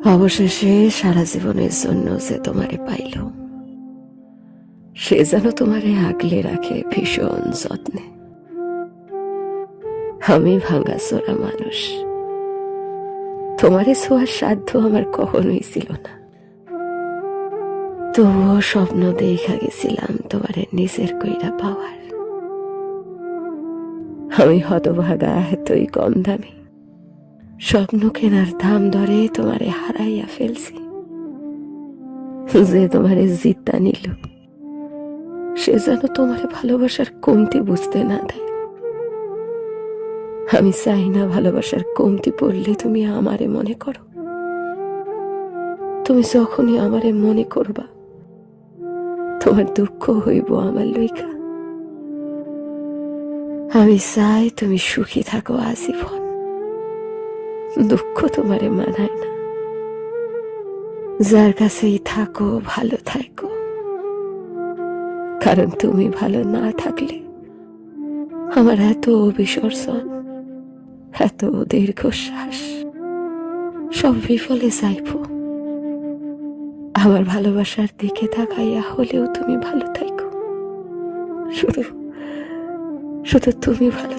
অবশেষে সারা জীবনের জন্য যে তোমারে পাইল, সে যেন তোমারে আগলে রাখে ভীষণ যত্নে। আমি ভাঙাচোরা মানুষ, তোমারে ছোঁয়ার সাধ্য আমার কখনোই ছিল না। তবুও স্বপ্ন দেখা গেছিলাম তোমারে নিজের কইরা পাওয়ার। আমি হতভাগা এতই কম দামি, স্বপ্ন কেনার দাম দরে তোমারে হারাইয়া ফেলছি। যে তোমারে জিতা নিল, সে যেন তোমারে ভালোবাসার কমতি বুঝতে না দেয়। আমি চাই না ভালোবাসার কমতি পড়লে তুমি আমারে মনে করো। তুমি যখনই আমারে মনে করবা, তোমার দুঃখ হইব আমার লইকা। আমি চাই তুমি সুখী থাকো আজীবন, দুঃখ তোমারে মানায় না। যার কাছেই থাকো ভালো থাকো, কারণ তুমি ভালো না থাকলে আমার এত বিসর্জন, এত দীর্ঘশ্বাস সব বিফলে যাইব। আমার ভালোবাসার দিকে তাকাইয়া হলেও তুমি ভালো থাকো, শুধু শুধু তুমি ভালো